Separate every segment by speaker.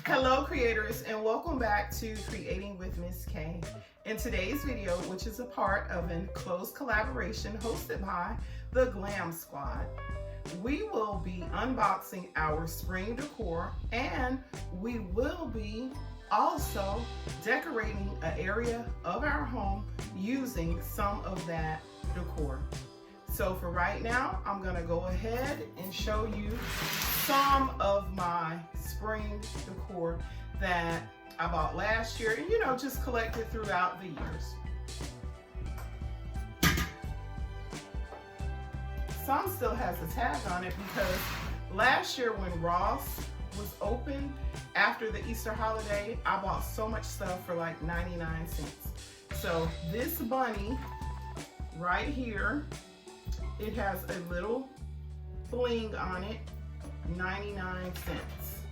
Speaker 1: Hello creators, and welcome back to Creating with Miss Kaye. In today's video, which is a part of a close collaboration hosted by the Glam Squad, we will be unboxing our spring decor, and we will be also decorating an area of our home using some of that decor. So for right now, I'm gonna go ahead and show you some of my spring decor that I bought last year and, just collected throughout the years. Some still has a tag on it because last year when Ross was open after the Easter holiday, I bought so much stuff for like 99 cents. So this bunny right here, it has a little bling on it, 99 cents.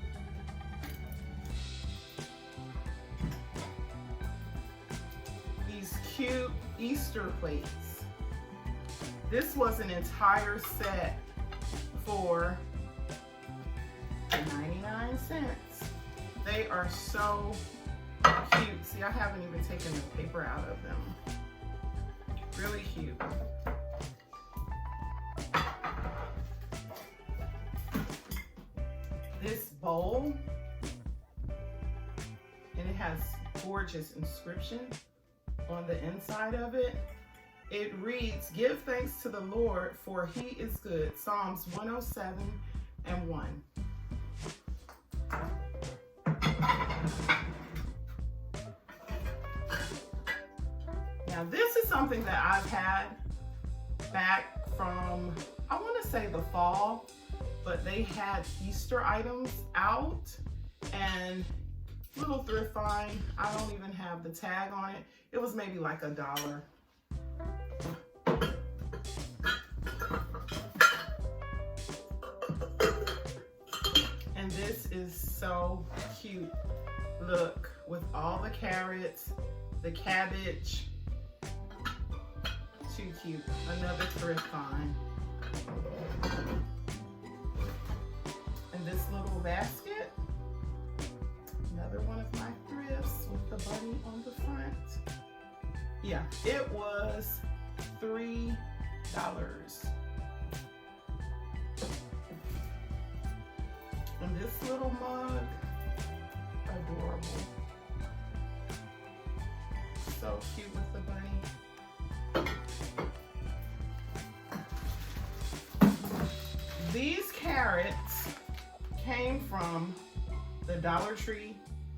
Speaker 1: These cute Easter plates. This was an entire set for 99 cents. They are so cute. See, I haven't even taken the paper out of them. Really cute. This bowl, and it has gorgeous inscription on the inside of it. It reads, "Give thanks to the Lord, for he is good." Psalms 107:1. Now this is something that I've had back from, I want to say the fall, but they had Easter items out, and little thrift find, I don't even have the tag on it. It was maybe like $1. And this is so cute. Look, with all the carrots, the cabbage. Too cute. Another thrift find. And this little basket, another one of my thrifts with the bunny on the front. Yeah, it was $3. And this little mug, adorable. So cute with the bunny. These carrots came from the Dollar Tree.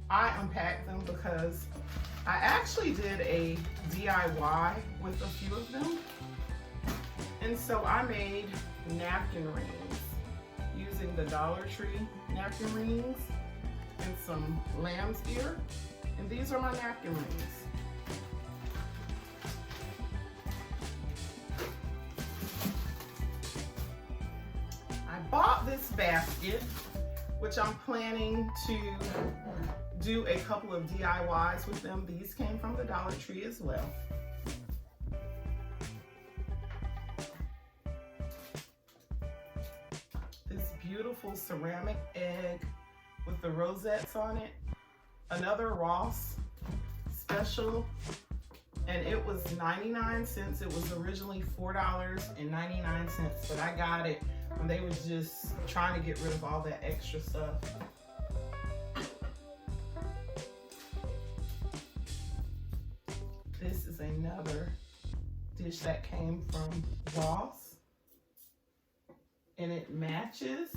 Speaker 1: I unpacked them because I actually did a DIY with a few of them. And so I made napkin rings using the Dollar Tree napkin rings and some lamb's ear. And these are my napkin rings. I bought this basket, which I'm planning to do a couple of DIYs with them. These came from the Dollar Tree as well. This beautiful ceramic egg with the rosettes on it. Another Ross special, and it was 99 cents. It was originally $4.99, but I got it when they were just trying to get rid of all that extra stuff. This is another dish that came from Ross, and it matches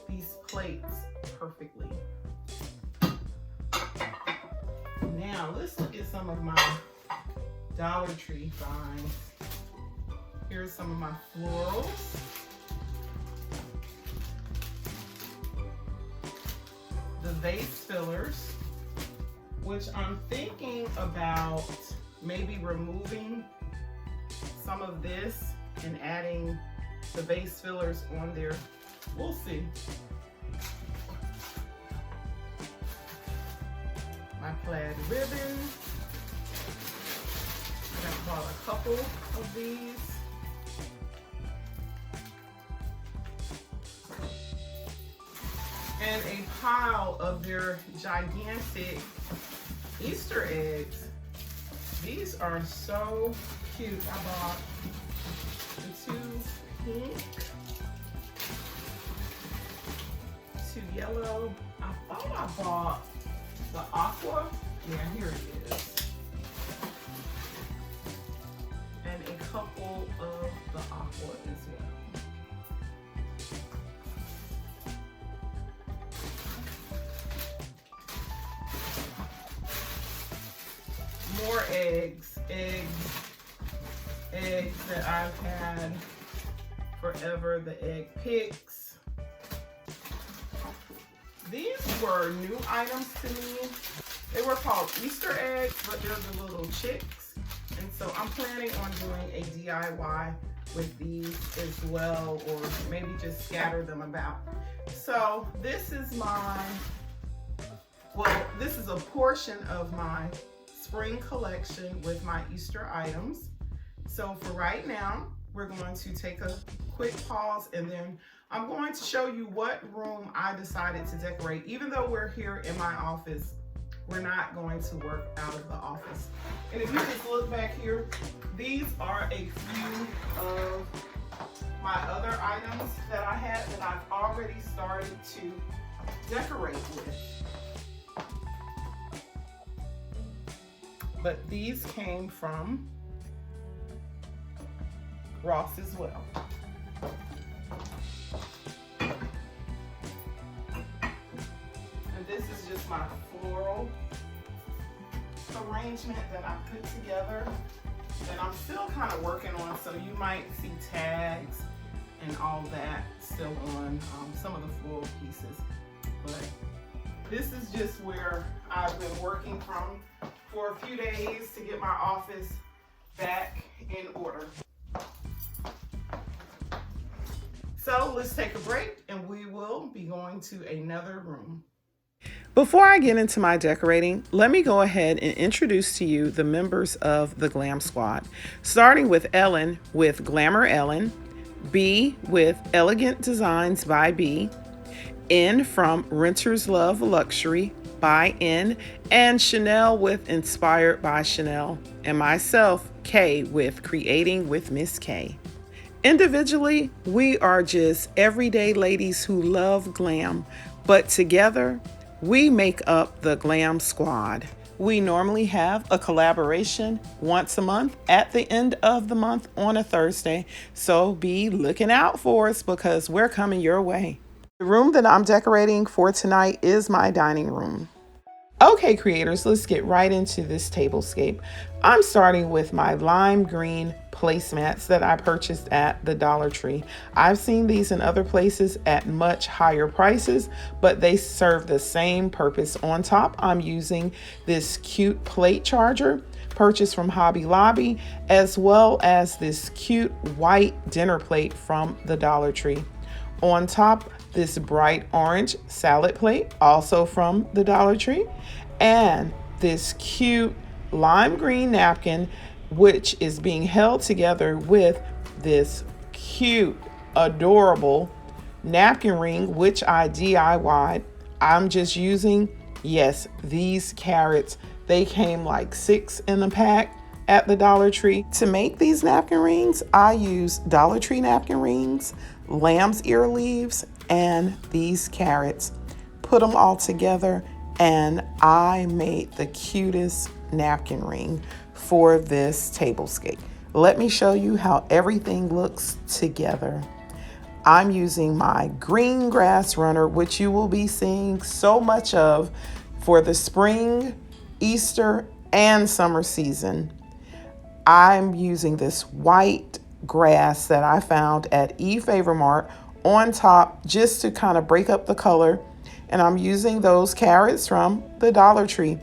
Speaker 1: these plates perfectly. Now let's look at some of my Dollar Tree finds. Here's some of my florals. The vase fillers, which I'm thinking about maybe removing some of this and adding the vase fillers on there. We'll see. My plaid ribbon. I bought a couple of these. and a pile of their gigantic Easter eggs. These are so cute. I bought the 2 pink, 2 yellow. I thought I bought the aqua. Yeah, here it is. And a couple of the aqua as well. More eggs that I've had forever, the egg picks. These were new items to me. They were called Easter eggs, but they're the little chicks. And so I'm planning on doing a DIY with these as well, or maybe just scatter them about. So this is this is a portion of my spring collection with my Easter items. So for right now, we're going to take a quick pause, and then I'm going to show you what room I decided to decorate. Even though we're here in my office, we're not going to work out of the office. And if you just look back here, these are a few of my other items that I had that I've already started to decorate with. But these came from Ross as well. And this is just my floral arrangement that I put together that I'm still kind of working on, so you might see tags and all that still on some of the floral pieces. But this is just where I've been working from for a few days to get my office back in order. So let's take a break, and we will be going to another room. Before I get into my decorating, let me go ahead and introduce to you the members of the Glam Squad, starting with Ellen with Glamour Ellen, B with Elegant Designs by B, N from Renters Love Luxury by N, and Chanel with Inspired by Chanel, and myself, Kaye, with Creating with Miss Kaye. Individually, we are just everyday ladies who love glam, but together, we make up the Glam Squad. We normally have a collaboration once a month at the end of the month on a Thursday, so be looking out for us because we're coming your way. The room that I'm decorating for tonight is my dining room. Okay, creators, let's get right into this tablescape. I'm starting with my lime green placemats that I purchased at the Dollar Tree. I've seen these in other places at much higher prices, but they serve the same purpose. On top, I'm using this cute plate charger purchased from Hobby Lobby, as well as this cute white dinner plate from the Dollar Tree. On top, this bright orange salad plate, also from the Dollar Tree, and this cute lime green napkin, which is being held together with this cute, adorable napkin ring, which I DIY'd. I'm just using, yes, these carrots. They came like 6 in a pack at the Dollar Tree. To make these napkin rings, I use Dollar Tree napkin rings, lamb's ear leaves, and these carrots. Put them all together, and I made the cutest napkin ring for this tablescape. Let me show you how everything looks together. I'm using my green grass runner, which you will be seeing so much of for the spring, Easter, and summer season. I'm using this white grass that I found at eFavorMart on top just to kind of break up the color. And I'm using those carrots from the Dollar Tree.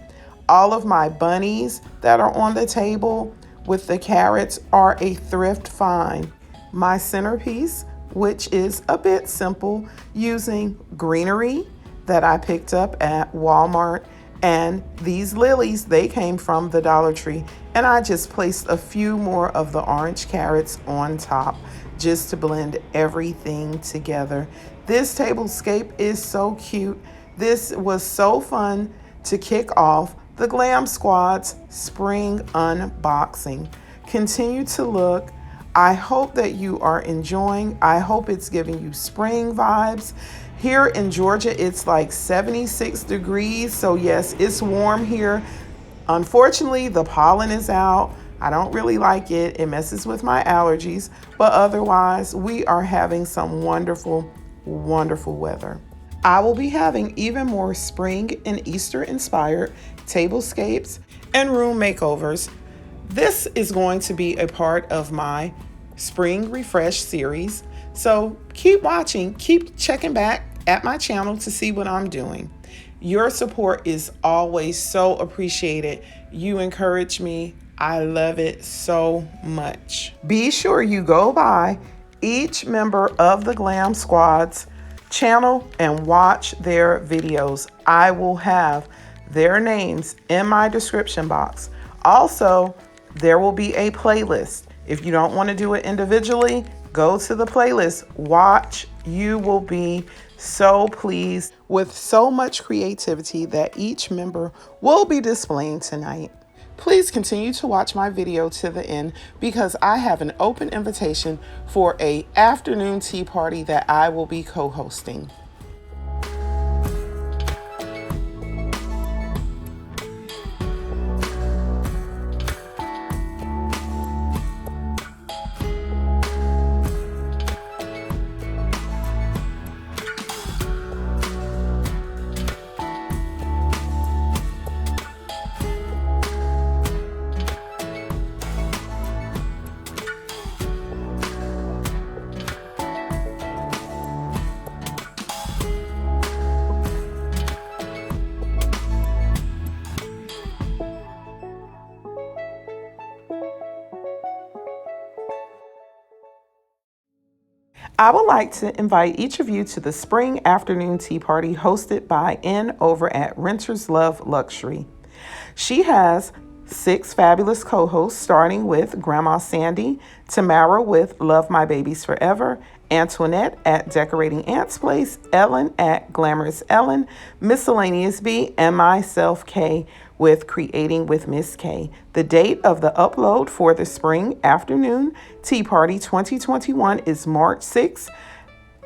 Speaker 1: All of my bunnies that are on the table with the carrots are a thrift find. My centerpiece, which is a bit simple, using greenery that I picked up at Walmart. And these lilies, they came from the Dollar Tree. And I just placed a few more of the orange carrots on top. just to blend everything together. This tablescape is so cute. This was so fun to kick off the Glam Squad's spring unboxing. Continue to look. I hope that you are enjoying. I hope it's giving you spring vibes. Here in Georgia, it's like 76 degrees. So yes, it's warm here. Unfortunately, the pollen is out. I don't really like it. It messes with my allergies. But otherwise, we are having some wonderful, wonderful weather. I will be having even more spring and Easter inspired tablescapes and room makeovers. This is going to be a part of my Spring Refresh series. So keep watching, keep checking back at my channel to see what I'm doing. Your support is always so appreciated. You encourage me. I love it so much. Be sure you go by each member of the Glam Squad's channel and watch their videos. I will have their names in my description box. Also, there will be a playlist. If you don't want to do it individually, go to the playlist, watch. You will be so pleased with so much creativity that each member will be displaying tonight. Please continue to watch my video to the end because I have an open invitation for an afternoon tea party that I will be co-hosting. I would like to invite each of you to the spring afternoon tea party hosted by N over at Renters Love Luxury. She has 6 fabulous co-hosts, starting with Grandma Sandy, Tamara with Love My Babies Forever, Antoinette at Decorating Aunt's Place, Ellen at Glamorous Ellen, Miscellaneous B, and myself, Kaye, with Creating with Miss Kaye. The date of the upload for the Spring Afternoon Tea Party 2021 is March 6th.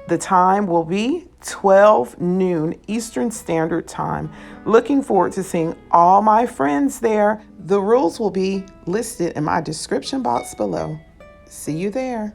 Speaker 1: The time will be 12 noon Eastern Standard Time. Looking forward to seeing all my friends there. The rules will be listed in my description box below. See you there.